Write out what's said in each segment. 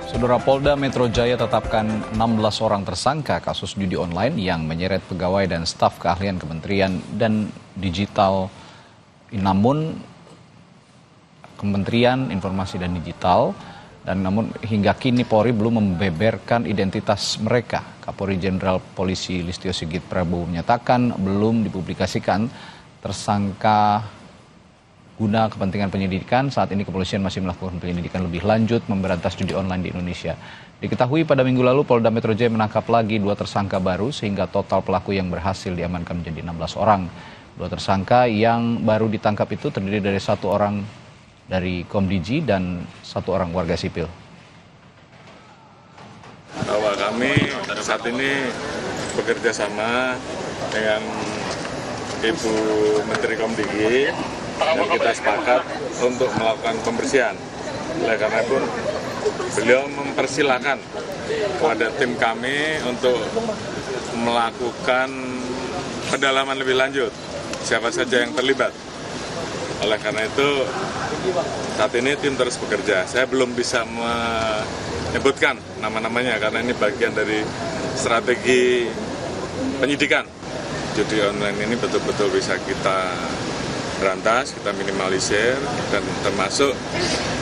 Saudara Polda Metro Jaya tetapkan 16 orang tersangka kasus judi online yang menyeret pegawai dan staf keahlian Kementerian dan Digital. Namun Kementerian Informasi dan Digital namun hingga kini Polri belum membeberkan identitas mereka. Kapolri Jenderal Polisi Listio Sigit Prabowo menyatakan belum dipublikasikan tersangka guna kepentingan penyidikan. Saat ini kepolisian masih melakukan penyelidikan lebih lanjut memberantas judi online di Indonesia. Diketahui pada minggu lalu Polda Metro Jaya menangkap lagi 2 tersangka baru sehingga total pelaku yang berhasil diamankan menjadi 16 orang. 2 tersangka yang baru ditangkap itu terdiri dari 1 orang dari Komdiji dan 1 orang warga sipil. Bahwa kami saat ini bekerja sama dengan Ibu Menteri Komdiji dan kita sepakat untuk melakukan pembersihan. Oleh karena itu beliau mempersilahkan kepada tim kami untuk melakukan pendalaman lebih lanjut siapa saja yang terlibat. Oleh karena itu saat ini tim terus bekerja. Saya belum bisa menyebutkan nama-namanya karena ini bagian dari strategi penyidikan. Judi online ini betul-betul bisa kita berantas, kita minimalisir, dan termasuk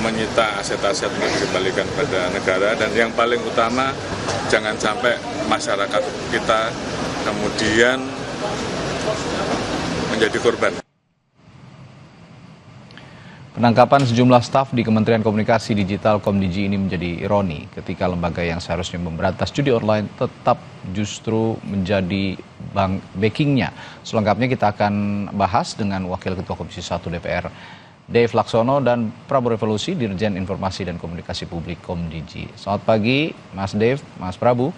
menyita aset-aset untuk dikembalikan pada negara. Dan yang paling utama, jangan sampai masyarakat kita kemudian menjadi korban. Penangkapan sejumlah staf di Kementerian Komunikasi Digital Komdiji ini menjadi ironi ketika lembaga yang seharusnya memberantas judi online tetap justru menjadi backingnya. Selengkapnya kita akan bahas dengan Wakil Ketua Komisi 1 DPR Dave Laksono dan Prabu Revolusi, Dirjen Informasi dan Komunikasi Publik Komdiji. Selamat pagi Mas Dave, Mas Prabu.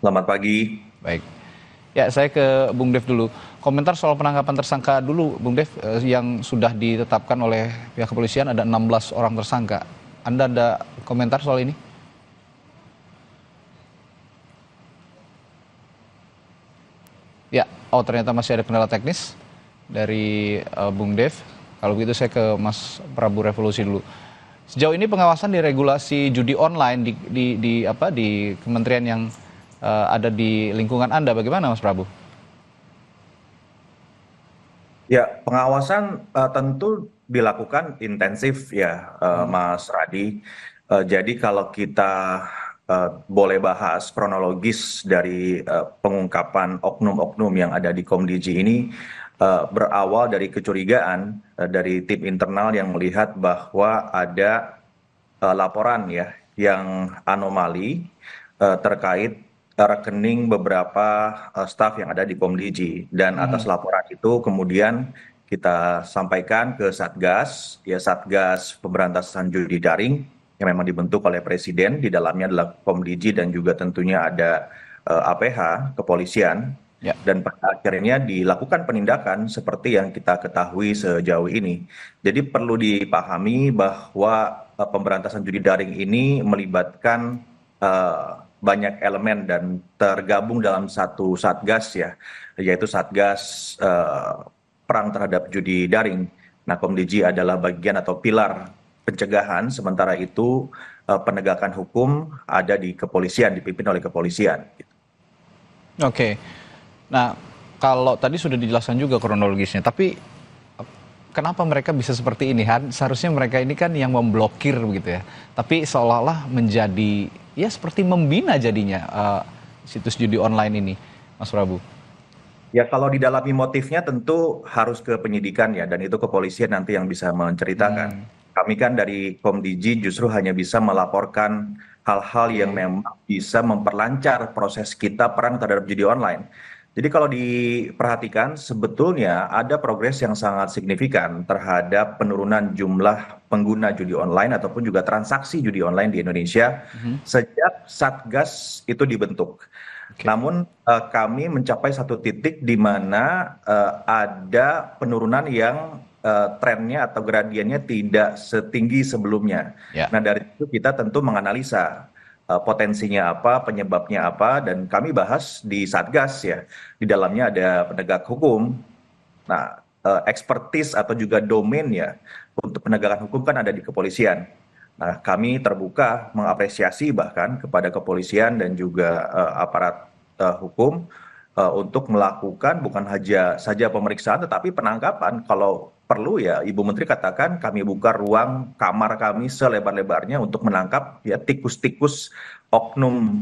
Selamat pagi. Baik. Ya, saya ke Bung Dev dulu. Komentar soal penangkapan tersangka dulu, Bung Dev, yang sudah ditetapkan oleh pihak kepolisian ada 16 orang tersangka. Anda ada komentar soal ini? Ya, ternyata masih ada kendala teknis dari Bung Dev. Kalau begitu saya ke Mas Prabu Revolusi dulu. Sejauh ini pengawasan di regulasi judi online di kementerian yang ada di lingkungan Anda, bagaimana Mas Prabu? Ya, pengawasan tentu dilakukan intensif ya, Mas Radi. Jadi kalau kita boleh bahas kronologis dari pengungkapan oknum-oknum yang ada di Komdiji ini, berawal dari kecurigaan dari tim internal yang melihat bahwa ada laporan ya yang anomali terkait rekening beberapa staf yang ada di Komdiji, dan atas laporan itu kemudian kita sampaikan ke Satgas, ya Satgas Pemberantasan Judi Daring yang memang dibentuk oleh Presiden. Di dalamnya adalah Komdiji dan juga tentunya ada APH, kepolisian. Ya. Dan pada akhirnya dilakukan penindakan seperti yang kita ketahui sejauh ini. Jadi perlu dipahami bahwa pemberantasan judi daring ini melibatkan banyak elemen dan tergabung dalam satu satgas ya, yaitu Satgas Perang Terhadap Judi Daring. Nah, Komdiji adalah bagian atau pilar pencegahan, sementara itu penegakan hukum ada di kepolisian, dipimpin oleh kepolisian. Oke. Nah, kalau tadi sudah dijelaskan juga kronologisnya, tapi kenapa mereka bisa seperti ini? Seharusnya mereka ini kan yang memblokir begitu ya. Tapi seolah-olah menjadi ya seperti membina jadinya situs judi online ini, Mas Prabu. Ya, kalau didalami motifnya tentu harus ke penyidikan ya, dan itu kepolisian nanti yang bisa menceritakan. Kami kan dari Komdiji justru hanya bisa melaporkan hal-hal yang memang bisa memperlancar proses kita perang terhadap judi online. Jadi kalau diperhatikan sebetulnya ada progres yang sangat signifikan terhadap penurunan jumlah pengguna judi online ataupun juga transaksi judi online di Indonesia sejak Satgas itu dibentuk. Oke. Namun kami mencapai satu titik di mana ada penurunan yang trennya atau gradiennya tidak setinggi sebelumnya. Ya. Nah, dari itu kita tentu menganalisa potensinya apa, penyebabnya apa, dan kami bahas di Satgas ya. Di dalamnya ada penegak hukum. Nah, expertise atau juga domain ya untuk penegakan hukum kan ada di kepolisian. Nah, kami terbuka mengapresiasi bahkan kepada kepolisian dan juga aparat hukum untuk melakukan bukan saja pemeriksaan tetapi penangkapan. Kalau perlu ya Ibu Menteri katakan kami buka ruang kamar kami selebar-lebarnya untuk menangkap ya tikus-tikus oknum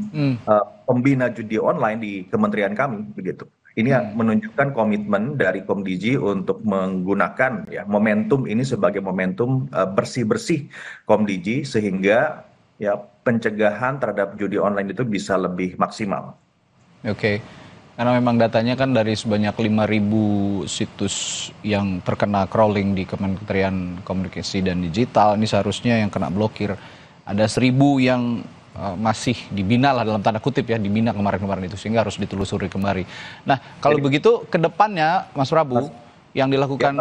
pembina judi online di kementerian kami begitu. Ini menunjukkan komitmen dari Komdiji untuk menggunakan ya momentum ini sebagai momentum bersih-bersih Komdiji sehingga ya pencegahan terhadap judi online itu bisa lebih maksimal. Oke. Karena memang datanya kan dari sebanyak 5.000 situs yang terkena crawling di Kementerian Komunikasi dan Digital, ini seharusnya yang kena blokir ada 1.000 yang masih dibina lah dalam tanda kutip ya, dibina kemarin-kemarin itu, sehingga harus ditelusuri kembali. Nah, kalau begitu ke depannya Mas Prabu, yang dilakukan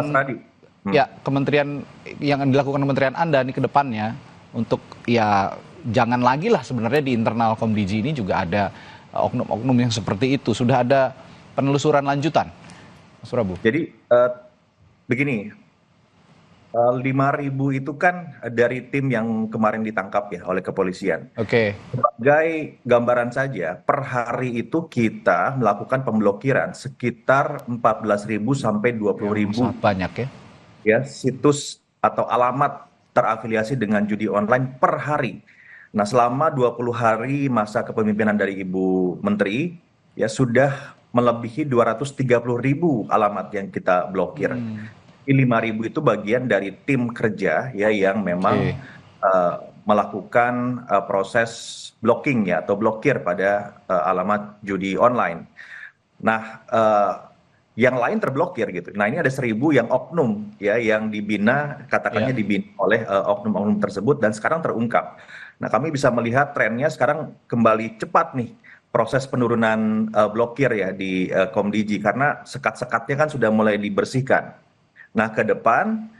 Kementerian yang dilakukan Kementerian Anda ini ke depannya untuk ya jangan lagi lah sebenarnya di internal Komdiji ini juga ada oknum-oknum yang seperti itu. Sudah ada penelusuran lanjutan, Mas Prabu? Jadi begini, 5.000 itu kan dari tim yang kemarin ditangkap ya oleh kepolisian. Oke. Sebagai gambaran saja, per hari itu kita melakukan pemblokiran sekitar 14.000 sampai 20.000 Sangat banyak ya. ya situs atau alamat terafiliasi dengan judi online per hari. Nah, selama 20 hari masa kepemimpinan dari Ibu Menteri, ya sudah melebihi 230.000 alamat yang kita blokir. 5.000 itu bagian dari tim kerja ya yang memang melakukan proses blocking ya atau blokir pada alamat judi online. Nah, yang lain terblokir gitu. Nah, ini ada 1.000 yang oknum ya yang dibina, katakannya dibina oleh oknum-oknum tersebut dan sekarang terungkap. Nah, kami bisa melihat trennya sekarang kembali cepat nih proses penurunan blokir ya di Komdiji karena sekat-sekatnya kan sudah mulai dibersihkan. Nah, ke depan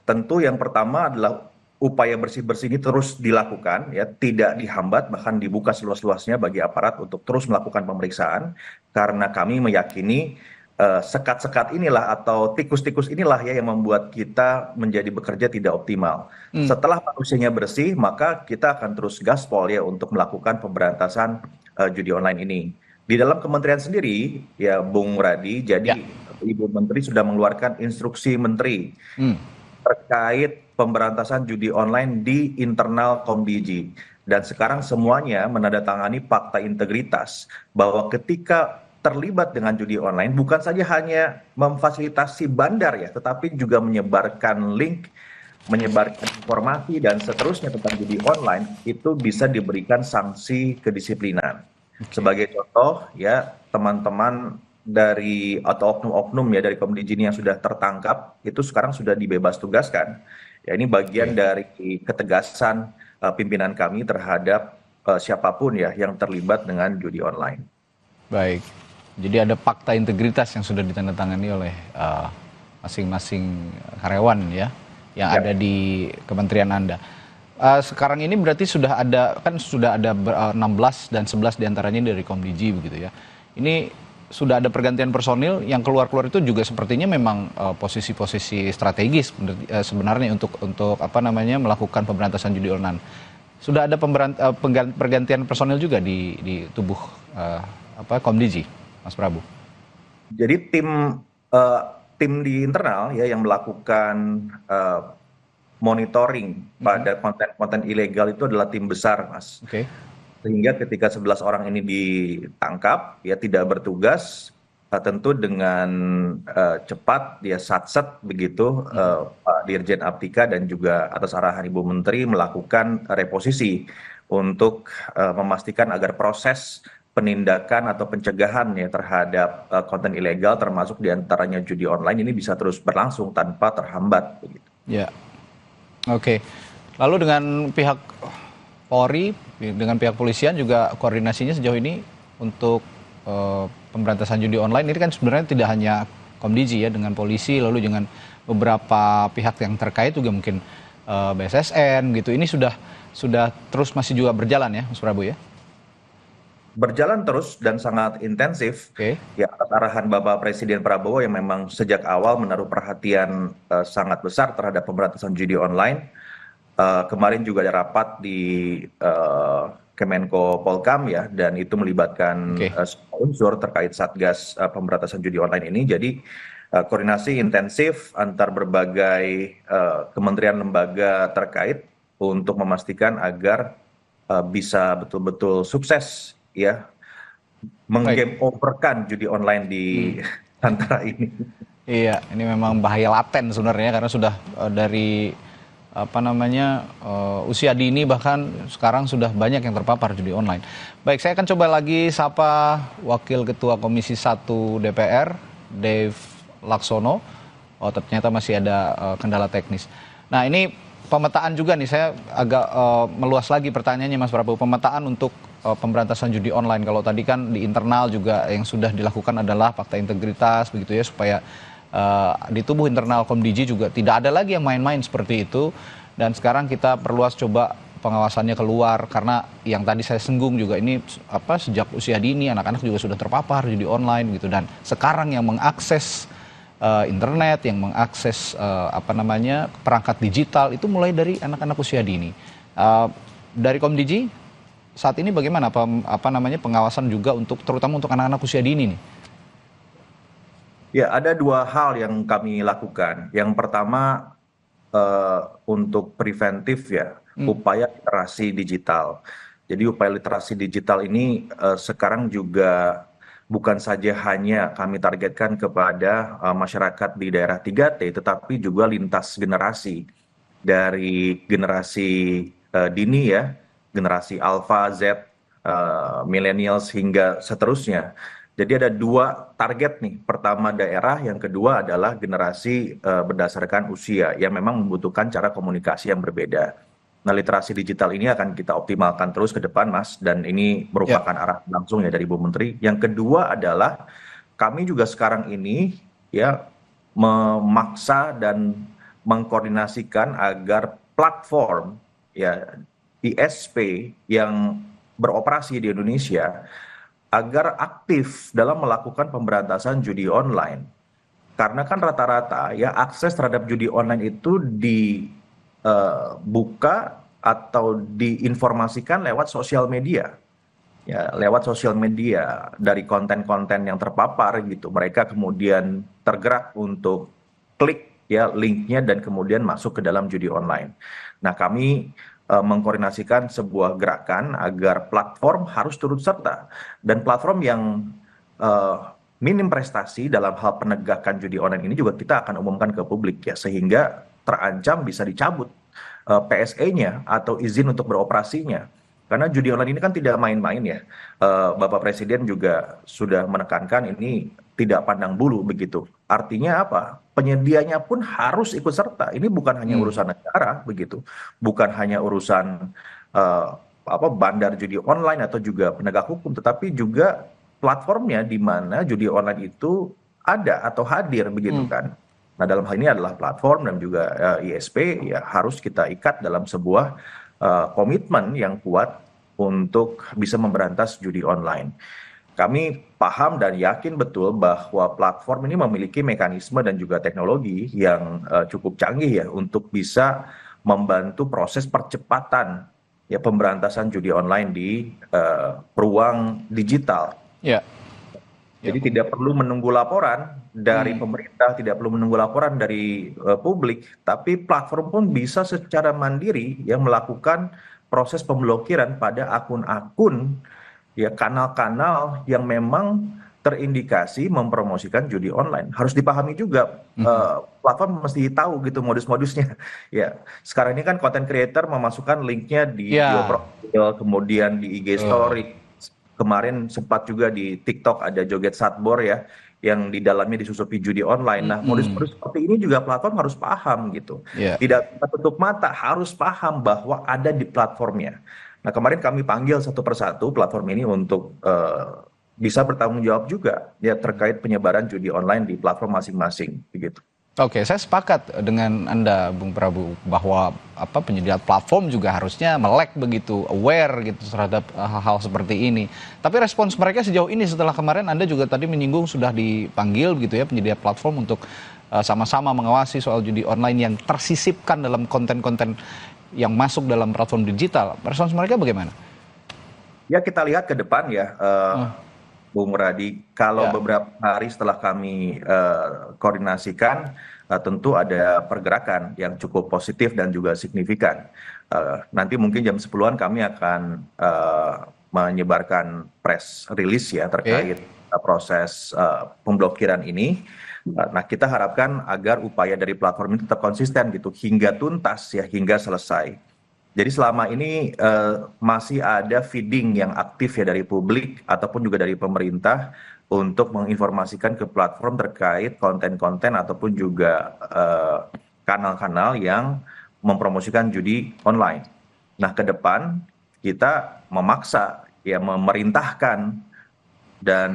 tentu yang pertama adalah upaya bersih-bersih ini terus dilakukan, ya tidak dihambat, bahkan dibuka seluas-luasnya bagi aparat untuk terus melakukan pemeriksaan, karena kami meyakini sekat-sekat inilah atau tikus-tikus inilah ya yang membuat kita menjadi bekerja tidak optimal. Setelah manusianya bersih, maka kita akan terus gaspol ya untuk melakukan pemberantasan judi online ini. Di dalam kementerian sendiri, ya Bung Radi, jadi Ibu Menteri sudah mengeluarkan instruksi Menteri terkait pemberantasan judi online di internal Komdiji. Dan sekarang semuanya menandatangani fakta integritas bahwa ketika terlibat dengan judi online bukan saja hanya memfasilitasi bandar ya, tetapi juga menyebarkan link, menyebarkan informasi dan seterusnya tentang judi online itu bisa diberikan sanksi kedisiplinan. Sebagai contoh ya, teman-teman dari atau oknum-oknum ya dari Komdiji yang sudah tertangkap itu sekarang sudah dibebas tugaskan. Ya, ini bagian dari ketegasan pimpinan kami terhadap siapapun ya yang terlibat dengan judi online. Baik. Jadi ada fakta integritas yang sudah ditandatangani oleh masing-masing karyawan ya yang ada di kementerian Anda. Sekarang ini berarti sudah ada 16 dan 11 diantaranya dari Komdiji begitu ya. Ini sudah ada pergantian personil yang keluar-keluar itu juga sepertinya memang posisi-posisi strategis sebenarnya untuk melakukan pemberantasan judi online. Sudah ada pergantian personil juga di tubuh Komdiji, Mas Prabu. Jadi tim di internal ya yang melakukan monitoring pada konten-konten ilegal itu adalah tim besar, Mas. Oke. Sehingga ketika 11 orang ini ditangkap, ya tidak bertugas, tentu dengan cepat dia satset begitu Pak Dirjen Aptika dan juga atas arahan Ibu Menteri melakukan reposisi untuk memastikan agar proses penindakan atau pencegahan ya terhadap konten ilegal termasuk diantaranya judi online ini bisa terus berlangsung tanpa terhambat begitu. Ya, oke. Lalu dengan pihak Polri, dengan pihak polisian juga koordinasinya sejauh ini untuk pemberantasan judi online ini kan sebenarnya tidak hanya Komdiji ya dengan polisi lalu dengan beberapa pihak yang terkait juga mungkin BSSN gitu. Ini sudah terus masih juga berjalan ya, Mas Prabu ya? Berjalan terus dan sangat intensif. Ya atas arahan Bapak Presiden Prabowo yang memang sejak awal menaruh perhatian sangat besar terhadap pemberantasan judi online. Kemarin juga ada rapat di Kemenko Polkam ya, dan itu melibatkan Oke. semua unsur terkait Satgas pemberantasan judi online ini. Jadi koordinasi intensif antar berbagai kementerian lembaga terkait untuk memastikan agar bisa betul-betul sukses ya Baik. menggame overkan judi online di antara ini. Iya, ini memang bahaya laten sebenarnya karena sudah dari usia dini, bahkan sekarang sudah banyak yang terpapar judi online. Baik, saya akan coba lagi sapa Wakil Ketua Komisi 1 DPR, Dave Laksono. Oh, ternyata masih ada kendala teknis. Nah, ini pemetaan juga nih, saya agak meluas lagi pertanyaannya Mas Prabowo. Pemetaan untuk pemberantasan judi online. Kalau tadi kan di internal juga yang sudah dilakukan adalah fakta integritas begitu ya, supaya di tubuh internal Komdiji juga tidak ada lagi yang main-main seperti itu. Dan sekarang kita perluas coba pengawasannya keluar, karena yang tadi saya singgung juga ini sejak usia dini anak-anak juga sudah terpapar judi online gitu. Dan sekarang yang mengakses internet, yang mengakses perangkat digital itu mulai dari anak-anak usia dini. Dari Komdiji saat ini bagaimana pengawasan juga untuk terutama untuk anak-anak usia dini nih? Ya, ada dua hal yang kami lakukan. Yang pertama untuk preventif ya, upaya literasi digital. Jadi upaya literasi digital ini sekarang juga bukan saja hanya kami targetkan kepada masyarakat di daerah 3T, tetapi juga lintas generasi. Dari generasi dini ya, generasi Alpha, Z, millennials hingga seterusnya. Jadi ada dua target nih. Pertama daerah, yang kedua adalah generasi berdasarkan usia yang memang membutuhkan cara komunikasi yang berbeda. Nah, literasi digital ini akan kita optimalkan terus ke depan, Mas, dan ini merupakan arah langsung ya dari Bu Menteri. Yang kedua adalah kami juga sekarang ini ya memaksa dan mengkoordinasikan agar platform ya ISP yang beroperasi di Indonesia agar aktif dalam melakukan pemberantasan judi online. Karena kan rata-rata ya akses terhadap judi online itu dibuka atau diinformasikan lewat sosial media. Ya, lewat sosial media dari konten-konten yang terpapar gitu. Mereka kemudian tergerak untuk klik ya linknya dan kemudian masuk ke dalam judi online. Nah, kami mengkoordinasikan sebuah gerakan agar platform harus turut serta, dan platform yang minim prestasi dalam hal penegakan judi online ini juga kita akan umumkan ke publik ya, sehingga terancam bisa dicabut PSE-nya atau izin untuk beroperasinya. Karena judi online ini kan tidak main-main ya. Bapak Presiden juga sudah menekankan ini tidak pandang bulu begitu. Artinya apa? Penyedianya pun harus ikut serta. Ini bukan hanya urusan negara begitu, bukan hanya urusan bandar judi online atau juga penegak hukum, tetapi juga platformnya di mana judi online itu ada atau hadir begitu kan. Nah, dalam hal ini adalah platform dan juga ISP ya harus kita ikat dalam sebuah komitmen yang kuat untuk bisa memberantas judi online. Kami paham dan yakin betul bahwa platform ini memiliki mekanisme dan juga teknologi yang cukup canggih ya untuk bisa membantu proses percepatan ya pemberantasan judi online di ruang digital. Ya. Jadi tidak perlu menunggu laporan dari pemerintah, tidak perlu menunggu laporan dari publik, tapi platform pun bisa secara mandiri yang melakukan proses pemblokiran pada akun-akun ya kanal-kanal yang memang terindikasi mempromosikan judi online. Harus dipahami juga platform mesti tahu gitu modus-modusnya. Ya, sekarang ini kan content creator memasukkan linknya di bio profil, kemudian di IG story. Kemarin sempat juga di TikTok ada joget satbor ya, yang di dalamnya disusupi judi online. Nah, modus-modus seperti ini juga platform harus paham gitu. Tidak tutup mata, harus paham bahwa ada di platformnya. Nah, kemarin kami panggil satu persatu platform ini untuk bisa bertanggung jawab juga ya terkait penyebaran judi online di platform masing-masing begitu. Oke, saya sepakat dengan Anda, Bung Prabu, bahwa penyedia platform juga harusnya melek begitu, aware gitu terhadap hal-hal seperti ini. Tapi respons mereka sejauh ini setelah kemarin Anda juga tadi menyinggung sudah dipanggil gitu ya penyedia platform untuk sama-sama mengawasi soal judi online yang tersisipkan dalam konten-konten yang masuk dalam platform digital. Respons mereka bagaimana? Ya kita lihat ke depan ya, Bung Radi. Kalau beberapa hari setelah kami koordinasikan, tentu ada pergerakan yang cukup positif dan juga signifikan. Nanti mungkin jam 10-an kami akan menyebarkan press release ya terkait proses pemblokiran ini. Nah, kita harapkan agar upaya dari platform ini tetap konsisten gitu hingga tuntas ya, hingga selesai. Jadi selama ini masih ada feeding yang aktif ya dari publik ataupun juga dari pemerintah untuk menginformasikan ke platform terkait konten-konten ataupun juga kanal-kanal yang mempromosikan judi online. Nah, ke depan kita memaksa ya, memerintahkan, dan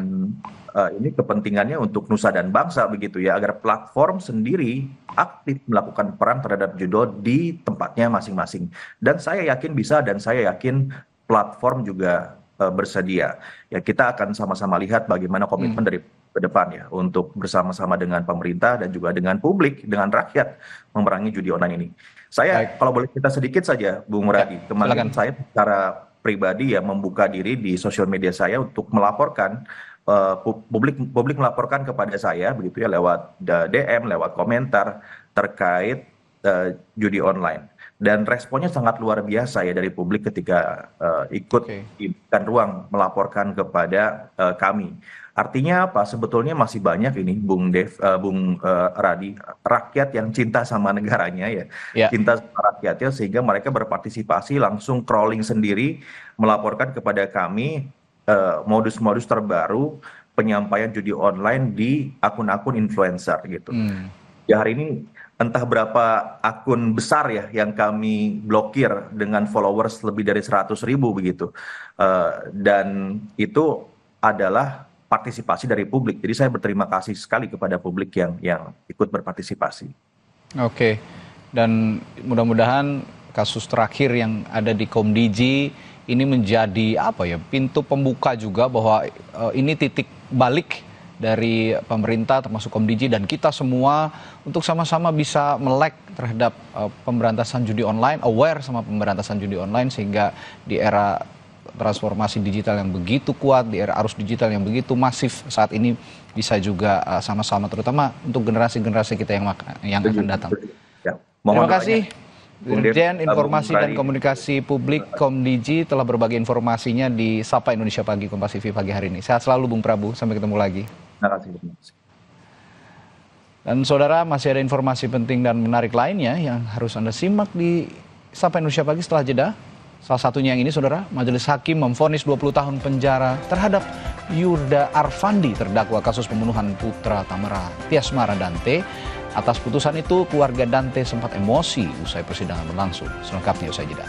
ini kepentingannya untuk nusa dan bangsa begitu ya, agar platform sendiri aktif melakukan peran terhadap judo di tempatnya masing-masing. Dan saya yakin bisa, dan saya yakin platform juga bersedia. Ya kita akan sama-sama lihat bagaimana komitmen dari ke depan ya untuk bersama-sama dengan pemerintah dan juga dengan publik, dengan rakyat memerangi judi online ini. Saya kalau boleh kita sedikit saja, Bung Radi, kemarin saya secara pribadi ya membuka diri di sosial media saya untuk melaporkan publik melaporkan kepada saya begitu ya lewat DM, lewat komentar terkait judi online, dan responnya sangat luar biasa ya dari publik ketika ikut diberikan ruang melaporkan kepada kami. Artinya apa? Sebetulnya masih banyak ini Bung Radi, rakyat yang cinta sama negaranya ya, cinta sama rakyatnya, sehingga mereka berpartisipasi langsung crawling sendiri melaporkan kepada kami modus-modus terbaru penyampaian judi online di akun-akun influencer gitu. Ya hari ini entah berapa akun besar ya yang kami blokir dengan followers lebih dari 100.000 begitu. Dan itu adalah partisipasi dari publik. Jadi saya berterima kasih sekali kepada publik yang ikut berpartisipasi. Oke. Dan mudah-mudahan kasus terakhir yang ada di Komdiji ini menjadi pintu pembuka juga bahwa ini titik balik dari pemerintah termasuk Komdiji dan kita semua untuk sama-sama bisa melek terhadap pemberantasan judi online, aware sama pemberantasan judi online, sehingga di era transformasi digital yang begitu kuat, di era arus digital yang begitu masif saat ini bisa juga sama-sama, terutama untuk generasi-generasi kita yang akan datang. Terima kasih. Dirjen Informasi dan Komunikasi Publik Komdiji telah berbagi informasinya di Sapa Indonesia Pagi Kompas TV pagi hari ini. Sehat selalu Bung Prabu, sampai ketemu lagi. Terima kasih. Dan saudara, masih ada informasi penting dan menarik lainnya yang harus Anda simak di Sapa Indonesia Pagi setelah jeda. Salah satunya yang ini saudara, Majelis Hakim memvonis 20 tahun penjara terhadap Yurda Arfandi terdakwa kasus pembunuhan putra Tamara Tiasmara Dante. Atas putusan itu, keluarga Dante sempat emosi usai persidangan berlangsung. Selengkapnya usai jeda.